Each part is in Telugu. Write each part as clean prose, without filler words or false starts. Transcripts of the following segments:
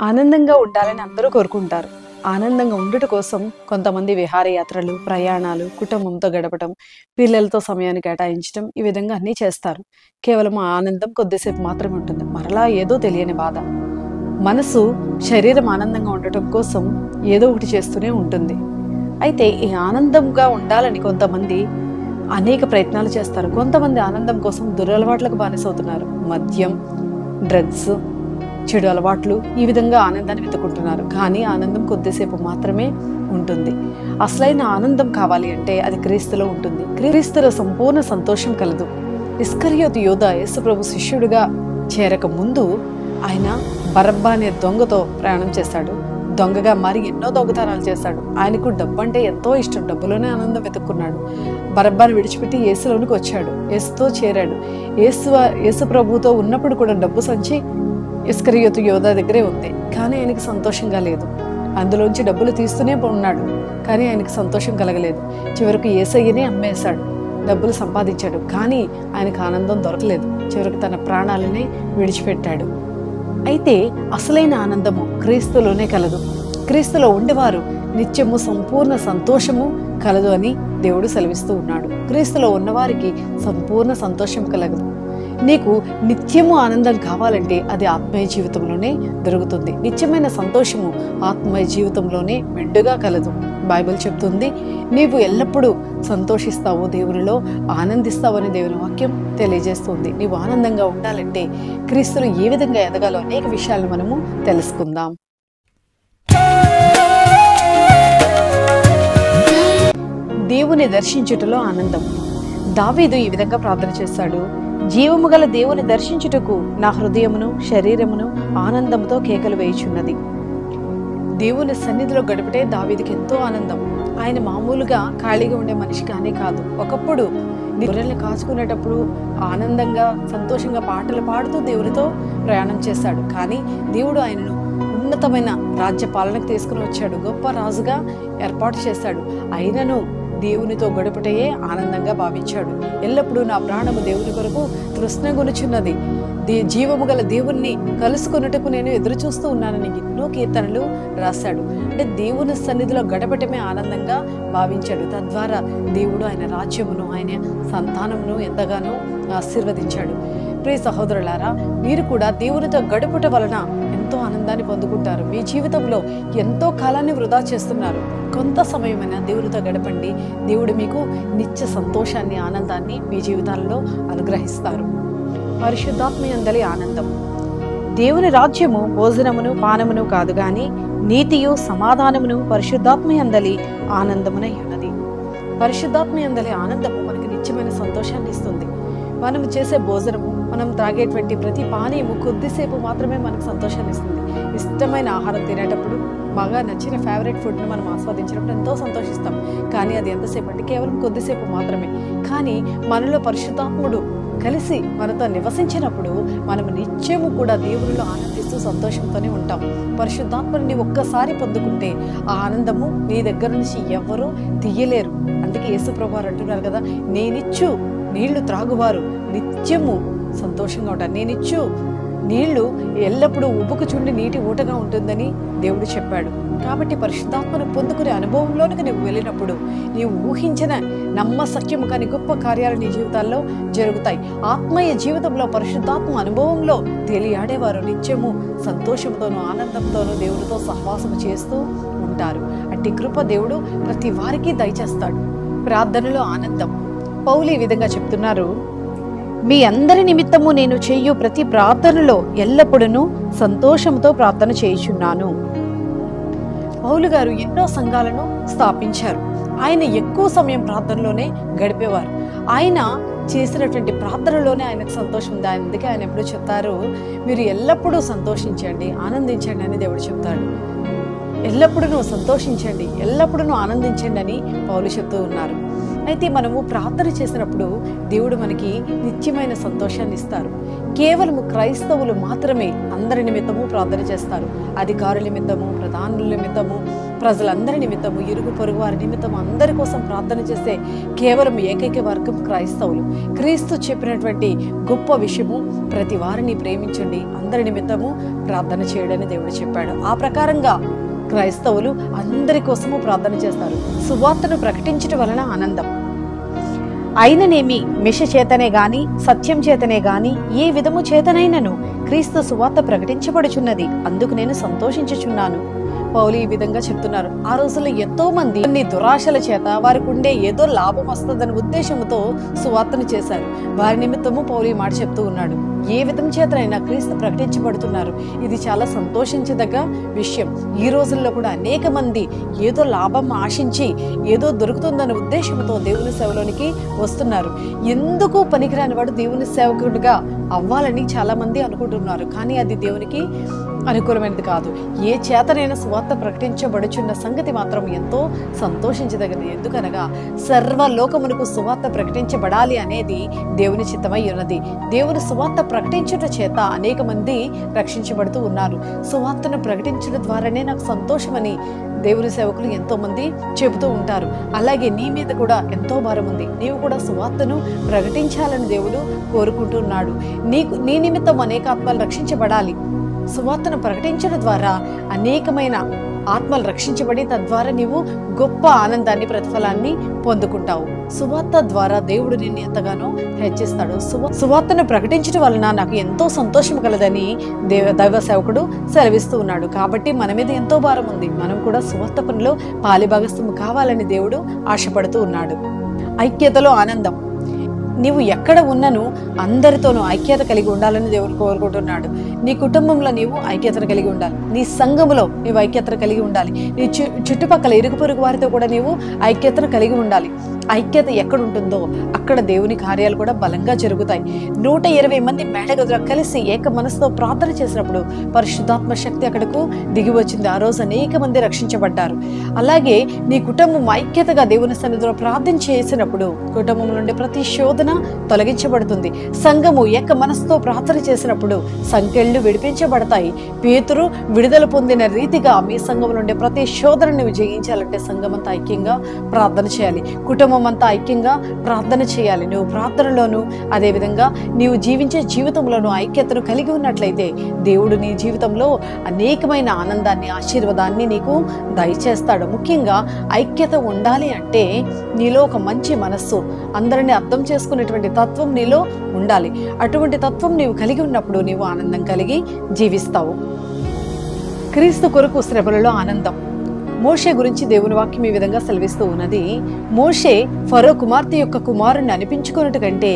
ఆనందంగా ఉండాలని అందరూ కోరుకుంటారు. ఆనందంగా ఉండుట కోసం కొంతమంది విహారయాత్రలు, ప్రయాణాలు, కుటుంబంతో గడపటం, పిల్లలతో సమయాన్ని కేటాయించటం ఈ విధంగా అన్నీ చేస్తారు. కేవలం ఆ ఆనందం కొద్దిసేపు మాత్రమే ఉంటుంది. మరలా ఏదో తెలియని బాధ. మనసు, శరీరం ఆనందంగా ఉండటం కోసం ఏదో ఒకటి చేస్తూనే ఉంటుంది. అయితే ఈ ఆనందంగా ఉండాలని కొంతమంది అనేక ప్రయత్నాలు చేస్తారు. కొంతమంది ఆనందం కోసం దురలవాట్లకు బానిసవుతున్నారు. మద్యం, డ్రగ్స్, చెడు అలవాట్లు ఈ విధంగా ఆనందాన్ని వెతుకుంటున్నారు. కానీ ఆనందం కొద్దిసేపు మాత్రమే ఉంటుంది. అసలైన ఆనందం కావాలి అంటే అది క్రీస్తులో ఉంటుంది. క్రీస్తులో సంపూర్ణ సంతోషం కలదు. ఇస్కరియోతు యూదా యేసుప్రభు శిష్యుడిగా చేరక ముందు ఆయన బరబ్బా అనే దొంగతో ప్రయాణం చేశాడు. దొంగగా మారి ఎన్నో దొంగతనాలు చేశాడు. ఆయనకు డబ్బు అంటే ఎంతో ఇష్టం. డబ్బులోనే ఆనందం వెతుక్కున్నాడు. బరబ్బాని విడిచిపెట్టి యేసులోనికి వచ్చాడు. యేసుతో చేరాడు. యేసు ప్రభుతో ఉన్నప్పుడు కూడా డబ్బు సంచి ఇస్కరియోతు యోధా దగ్గరే ఉంది. కానీ ఆయనకి సంతోషంగా లేదు. అందులోంచి డబ్బులు తీస్తూనే ఉన్నాడు. కానీ ఆయనకు సంతోషం కలగలేదు. చివరకు యేసయ్యనే అమ్మేశాడు. డబ్బులు సంపాదించాడు. కానీ ఆయనకు ఆనందం దొరకలేదు. చివరికి తన ప్రాణాలనే విడిచిపెట్టాడు. అయితే అసలైన ఆనందము క్రీస్తులోనే కలదు. క్రీస్తులో ఉండేవారు నిత్యము సంపూర్ణ సంతోషము కలదు అని దేవుడు సెలవిస్తూ ఉన్నాడు. క్రీస్తులో ఉన్నవారికి సంపూర్ణ సంతోషం కలగదు. నీకు నిత్యము ఆనందం కావాలంటే అది ఆత్మీయ జీవితంలోనే దొరుకుతుంది. నిత్యమైన సంతోషము ఆత్మీయ జీవితంలోనే మెండుగా కలదు. బైబిల్ చెప్తుంది, నీవు ఎల్లప్పుడూ సంతోషిస్తావు, దేవునిలో ఆనందిస్తావని దేవుని వాక్యం తెలియజేస్తుంది. నీవు ఆనందంగా ఉండాలంటే క్రీస్తులు ఏ విధంగా ఎదగాలో అనేక విషయాలను మనము తెలుసుకుందాం. దేవుని దర్శించుటలో ఆనందం. దావీదు ఈ విధంగా ప్రార్థన చేశాడు, జీవము గల దేవుని దర్శించుటకు నా హృదయమును శరీరమును ఆనందంతో కేకలు వేయుచున్నది. దేవుని సన్నిధిలో గడిపితే దావీదుకి ఎంతో ఆనందం. ఆయన మామూలుగా ఖాళీగా ఉండే మనిషి కానీ కాదు. ఒకప్పుడు గొర్రెల్ని కాచుకునేటప్పుడు ఆనందంగా సంతోషంగా పాటలు పాడుతూ దేవునితో ప్రయాణం చేశాడు. కానీ దేవుడు ఆయనను ఉన్నతమైన రాజ్య పాలనకు తీసుకుని వచ్చాడు. గొప్ప రాజుగా ఏర్పాటు చేశాడు. అయినను దేవునితో గడుపుటయే ఆనందంగా భావించాడు. ఎల్లప్పుడూ నా ప్రాణము దేవుని కొరకు తృష్ణగొనుచున్నది, జీవము గల దేవుణ్ణి కలుసుకొనుటకు నేను ఎదురు చూస్తూ ఉన్నానని ఎన్నో కీర్తనలు రాశాడు. అంటే దేవుని సన్నిధిలో గడపటమే ఆనందంగా భావించాడు. తద్వారా దేవుడు ఆయన రాజ్యమును, ఆయన సంతానమును ఎంతగానో ఆశీర్వదించాడు. ప్రియ సహోదరులారా, మీరు కూడా దేవునితో గడుపుట వలన ఎంతో ఆనందాన్ని పొందుకుంటారు. మీ జీవితంలో ఎంతో కాలాన్ని వృధా చేస్తున్నారు. కొంత సమయమైనా దేవునితో గడపండి. దేవుడు మీకు నిత్య సంతోషాన్ని, ఆనందాన్ని మీ జీవితాలలో అనుగ్రహిస్తారు. పరిశుద్ధాత్మ యందలి ఆనందం. దేవుని రాజ్యము భోజనమును పానమును కాదు గాని నీతియు సమాధానమును పరిశుద్ధాత్మ యందలి ఆనందమునై ఉన్నది. పరిశుద్ధాత్మ యందలి ఆనందము మనకి నిత్యమైన సంతోషాన్ని ఇస్తుంది. మనం చేసే భోజనము, మనం త్రాగేటువంటి ప్రతి పానీయము కొద్దిసేపు మాత్రమే మనకు సంతోషాన్ని ఇస్తుంది. ఇష్టమైన ఆహారం తినేటప్పుడు, బాగా నచ్చిన ఫేవరెట్ ఫుడ్ని మనం ఆస్వాదించినప్పుడు ఎంతో సంతోషిస్తాం. కానీ అది ఎంతసేపు అంటే కేవలం కొద్దిసేపు మాత్రమే. కానీ మనలో పరిశుద్ధాత్ముడు కలిసి మనతో నివసించినప్పుడు మనం నిత్యము కూడా దేవునిలో ఆనందిస్తూ సంతోషంతోనే ఉంటాం. పరిశుద్ధాత్మని ఒక్కసారి పొందుకుంటే ఆ ఆనందము నీ దగ్గర నుంచి ఎవ్వరూ తీయలేరు. అందుకే యేసు ప్రభువారు అంటున్నారు కదా, నేనిచ్చు నీళ్లు త్రాగువారు నిత్యము సంతోషంగా ఉంటారు. నేనిచ్చు నీళ్లు ఎల్లప్పుడూ ఉబ్బుకుచుండి నీటి ఊటగా ఉంటుందని దేవుడు చెప్పాడు. కాబట్టి పరిశుద్ధాత్మను పొందుకునే అనుభవంలోనికి నువ్వు వెళ్ళినప్పుడు నీవు ఊహించిన నమ్మసక్యము కాని గొప్ప కార్యాలు నీ జీవితాల్లో జరుగుతాయి. ఆత్మీయ జీవితంలో పరిశుద్ధాత్మ అనుభవంలో తేలియాడేవారు నిత్యము సంతోషంతోనూ ఆనందంతోనూ దేవుడితో సహవాసం చేస్తూ ఉంటారు. అట్టి కృప దేవుడు ప్రతి వారికి దయచేస్తాడు. ప్రార్థనలో ఆనందం. పౌలు ఈ విధంగా చెప్తున్నారు, మీ అందరి నిమిత్తము నేను చేయు ప్రతి ప్రార్థనలో ఎల్లప్పుడూ సంతోషంతో ప్రార్థన చేయుచున్నాను. పౌలు గారు ఎన్నో సంఘాలను స్థాపించారు. ఆయన ఎక్కువ సమయం ప్రార్థనలోనే గడిపేవారు. ఆయన చేసినటువంటి ప్రార్థనలోనే ఆయనకు సంతోషం ఉంది. అందుకే ఆయన ఎప్పుడు చెప్తారు, మీరు ఎల్లప్పుడూ సంతోషించండి, ఆనందించండి అని దేవుడు చెప్తాడు. ఎల్లప్పుడూ సంతోషించండి, ఎల్లప్పుడూ ఆనందించండి అని పౌలు చెప్తూ ఉన్నారు. అయితే మనము ప్రార్థన చేసినప్పుడు దేవుడు మనకి నిత్యమైన సంతోషాన్ని ఇస్తారు. కేవలము క్రైస్తవులు మాత్రమే అందరి నిమిత్తము ప్రార్థన చేస్తారు. అధికారుల నిమిత్తము, ప్రధానుల నిమిత్తము, ప్రజలందరి నిమిత్తము, ఇరుగు పొరుగు వారి నిమిత్తము అందరి కోసం ప్రార్థన చేసే కేవలం ఏకైక వర్గం క్రైస్తవులు. క్రీస్తు చెప్పినటువంటి గొప్ప విషయము ప్రతి వారిని ప్రేమించండి, అందరి నిమిత్తము ప్రార్థన చేయడని దేవుడు చెప్పాడు. ఆ ప్రకారంగా క్రైస్తవులు అందరి కోసము ప్రార్థన చేస్తారు. సువార్తను ప్రకటించడం వలన ఆనందం. అయిననేమి మిష చేతనే గాని సత్యం చేతనే గాని ఏ విధము చేతనైనను క్రీస్తు సువార్త ప్రకటించబడుచున్నది, అందుకు నేను సంతోషించుచున్నాను. పౌలు ఈ విధంగా చెప్తున్నారు. ఆ రోజుల్లో ఎంతో మంది కొన్ని దురాశల చేత వారికి ఉండే ఏదో లాభం వస్తుందనే ఉద్దేశంతో సువార్తను చేశారు. వారి నిమిత్తము పౌలు ఈ మాట చెప్తూ ఉన్నాడు. ఏ విధం చేతనైనా క్రీస్తు ప్రకటించబడుతున్నారు. ఇది చాలా సంతోషించదగ్గ విషయం. ఈ రోజుల్లో కూడా అనేక మంది ఏదో లాభం ఆశించి ఏదో దొరుకుతుందనే ఉద్దేశంతో దేవుని సేవలోనికి వస్తున్నారు. ఎందుకు పనికిరాని వాడు దేవుని సేవకుడిగా అవ్వాలని చాలా మంది అనుకుంటున్నారు. కానీ అది దేవునికి అనుకూలమైనది కాదు. ఏ చేతనైనా సువార్త ప్రకటించబడుచున్న సంగతి మాత్రం ఎంతో సంతోషించదగినది. ఎందుకనగా సర్వలోకమునకు సువార్త ప్రకటించబడాలి అనేది దేవుని చిత్తమై ఉన్నది. దేవుని సువార్త ప్రకటించుట చేత అనేక మంది రక్షించబడుతూ ఉన్నారు. సువార్తను ప్రకటించడం ద్వారానే నాకు సంతోషమని దేవుని సేవకులు ఎంతో మంది చెబుతూ ఉంటారు. అలాగే నీ మీద కూడా ఎంతో భారం ఉంది. నీవు కూడా సువార్తను ప్రకటించాలని దేవుడు కోరుకుంటున్నాడు. నీ నిమిత్తం అనేక ఆత్మలు రక్షించబడాలి. సువార్తను ప్రకటించడం ద్వారా అనేకమైన ఆత్మలు రక్షించబడి తద్వారా నీవు గొప్ప ఆనందాన్ని, ప్రతిఫలాన్ని పొందుకుంటావు. సువార్త ద్వారా దేవుడు నిన్ను ఎంతగానో హెచ్చిస్తాడు. సువార్తను ప్రకటించడం వలన నాకు ఎంతో సంతోషం కలదని దైవ సేవకుడు సెలవిస్తూ ఉన్నాడు. కాబట్టి మన మీద ఎంతో భారం ఉంది. మనం కూడా సువార్త పనిలో పాలిభాగస్థము కావాలని దేవుడు ఆశపడుతూ ఉన్నాడు. ఐక్యతలో ఆనందం. నీవు ఎక్కడ ఉన్నను అందరితోనూ ఐక్యత కలిగి ఉండాలని దేవుడు కోరుకుంటున్నాడు. నీ కుటుంబంలో నీవు ఐక్యతను కలిగి ఉండాలి. నీ సంఘములో నీవు ఐక్యతను కలిగి ఉండాలి. నీ చుట్టుపక్కల ఇరుగు పొరుగు వారితో కూడా నీవు ఐక్యతను కలిగి ఉండాలి. ఐక్యత ఎక్కడ ఉంటుందో అక్కడ దేవుని కార్యాలు కూడా బలంగా జరుగుతాయి. 120 మంది మేడగదిలో కలిసి ఏక మనసుతో ప్రార్థన చేసినప్పుడు పరిశుద్ధాత్మ శక్తి అక్కడకు దిగి వచ్చింది. ఆ రోజు అనేక మంది రక్షించబడ్డారు. అలాగే నీ కుటుంబం ఐక్యతగా దేవుని సన్నిధిలో ప్రార్థన చేసినప్పుడు కుటుంబం నుండి ప్రతి శోధన తొలగించబడుతుంది. సంఘము ఏక మనసుతో ప్రార్థన చేసినప్పుడు సంకెళ్ళు విడిపించబడతాయి. పేతురు విడుదల పొందిన రీతిగా మీ సంఘం నుండి ప్రతి శోధనను జయించాలంటే సంఘం అంతా ఐక్యంగా ప్రార్థన చేయాలి. కుటుంబం అంతా ఐక్యంగా ప్రార్థన చేయాలి. నువ్వు ప్రార్థనలోను అదేవిధంగా నీవు జీవించే జీవితంలోనూ ఐక్యతను కలిగి ఉన్నట్లయితే దేవుడు నీ జీవితంలో అనేకమైన ఆనందాన్ని, ఆశీర్వాదాన్ని నీకు దయచేస్తాడు. ముఖ్యంగా ఐక్యత ఉండాలి అంటే నీలో ఒక మంచి మనస్సు, అందరినీ అర్థం చేసుకునేటువంటి తత్వం నీలో ఉండాలి. అటువంటి తత్వం నీవు కలిగి ఉన్నప్పుడు నీవు ఆనందం కలిగి జీవిస్తావు. క్రీస్తు కొరకు శ్రమలలో ఆనందం. మోషే గురించి దేవుని వాక్యం ఈ విధంగా సెలవిస్తూ ఉన్నది. మోషే ఫరో కుమార్తె యొక్క కుమారుణ్ణి అనిపించుకున్నట్టు కంటే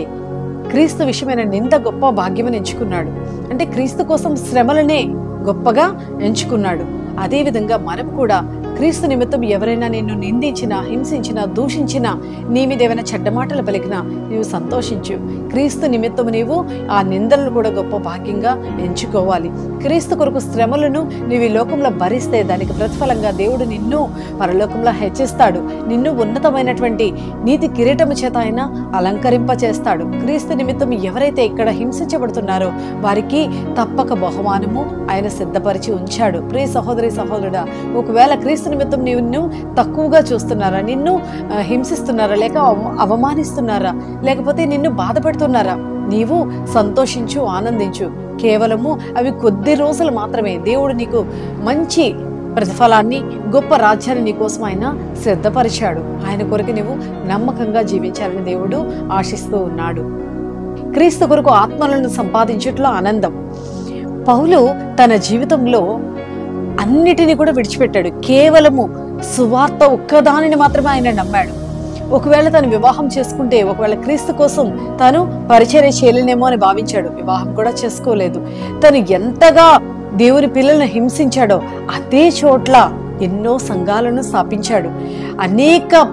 క్రీస్తు విషయమైన నింద గొప్ప భాగ్యమని ఎంచుకున్నాడు. అంటే క్రీస్తు కోసం శ్రమలనే గొప్పగా ఎంచుకున్నాడు. అదేవిధంగా మనం కూడా క్రీస్తు నిమిత్తం ఎవరైనా నిన్ను నిందించినా, హింసించినా, దూషించినా, నీ మీద ఏమైనా చెడ్డ మాటలు పలికినా నీవు సంతోషించు. క్రీస్తు నిమిత్తం నీవు ఆ నిందలను కూడా గొప్ప భాగ్యంగా ఎంచుకోవాలి. క్రీస్తు కొరకు శ్రమలను నీవు ఈ లోకంలో భరిస్తే దానికి ప్రతిఫలంగా దేవుడు నిన్ను పరలోకంలో హెచ్చిస్తాడు. నిన్ను ఉన్నతమైనటువంటి నీతి కిరీటము చేత ఆయన అలంకరింపచేస్తాడు. క్రీస్తు నిమిత్తం ఎవరైతే ఇక్కడ హింసించబడుతున్నారో వారికి తప్పక బహుమానము ఆయన సిద్ధపరిచి ఉంచాడు. ప్రియ సహోదరి, సహోదరుడా, ఒకవేళ క్రీస్తు నిమిత్తం నిన్ను తక్కువగా చూస్తున్నారా, నిన్ను హింసిస్తున్నారా, లేక అవమానిస్తున్నారా, లేకపోతే నిన్ను బాధపెడుతున్నారా, నీవు సంతోషించు, ఆనందించు. కేవలము అవి కొద్ది రోజులు మాత్రమే. దేవుడు నీకు మంచి ప్రతిఫలాన్ని, గొప్ప రాజ్యాన్ని నీకోసం ఆయన సిద్ధపరిచాడు. ఆయన కొరకు నీవు నమ్మకంగా జీవించాలని దేవుడు ఆశిస్తూ ఉన్నాడు. క్రీస్తు కొరకు ఆత్మలను సంపాదించట్లో ఆనందం. పౌలు తన జీవితంలో అన్నిటినీ కూడా విడిచిపెట్టాడు. కేవలము సువార్త ఒక్కదానిని మాత్రమే ఆయన నమ్మాడు. ఒకవేళ తను వివాహం చేసుకుంటే, ఒకవేళ క్రీస్తు కోసం తను పరిచర్య చేయలేనేమో అని భావించాడు. వివాహం కూడా చేసుకోలేదు. తను ఎంతగా దేవుని పిల్లలను హింసించాడో అదే చోట్ల ఎన్నో సంఘాలను స్థాపించాడు. అనేక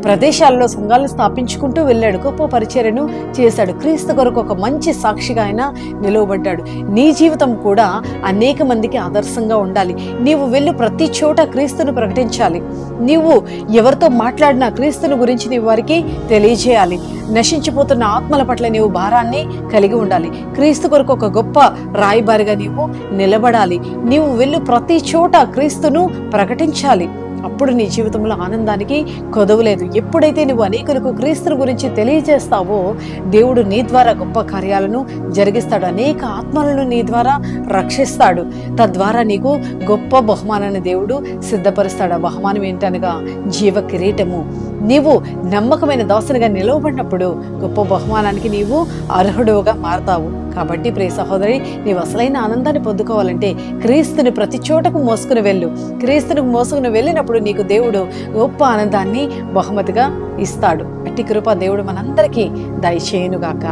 ప్రదేశాల్లో సంఘాలను స్థాపించుకుంటూ వెళ్ళాడు. గొప్ప పరిచర్యను చేశాడు. క్రీస్తు కొరకు ఒక మంచి సాక్షిగా ఆయన నిలువబడ్డాడు. నీ జీవితం కూడా అనేక మందికి ఆదర్శంగా ఉండాలి. నీవు వెళ్ళి ప్రతి చోట క్రీస్తును ప్రకటించాలి. నీవు ఎవరితో మాట్లాడినా క్రీస్తుని గురించి నీవు వారికి తెలియజేయాలి. నశించిపోతున్న ఆత్మల పట్ల నీవు భారాన్ని కలిగి ఉండాలి. క్రీస్తు కొరకు ఒక గొప్ప రాయబారిగా నీవు నిలబడాలి. నీవు వెళ్ళి ప్రతి చోట క్రీస్తును ప్రకటించాలి. అప్పుడు నీ జీవితంలో ఆనందానికి కొదవలేదు. ఎప్పుడైతే నువ్వు అనేకులకు క్రీస్తుని గురించి తెలియజేస్తావో దేవుడు నీ ద్వారా గొప్ప కార్యాలను జరిగిస్తాడు. అనేక ఆత్మలను నీ ద్వారా రక్షిస్తాడు. తద్వారా నీకు గొప్ప బహుమానాన్ని దేవుడు సిద్ధపరుస్తాడు. ఆ బహుమానం ఏంటనగా జీవ కిరీటము. నీవు నమ్మకమైన దాసునిగా నిలవబడినప్పుడు గొప్ప బహుమానానికి నీవు అర్హుడుగా మారతావు. కాబట్టి ప్రియ సహోదరి, నీవు అసలైన ఆనందాన్ని పొందుకోవాలంటే క్రీస్తుని ప్రతి చోటకు మోసుకుని వెళ్ళు. క్రీస్తునికి మోసుకుని వెళ్ళినప్పుడు నీకు దేవుడు గొప్ప ఆనందాన్ని బహుమతిగా ఇస్తాడు. అట్టి కృప దేవుడు మనందరికీ దయచేయునుగాక.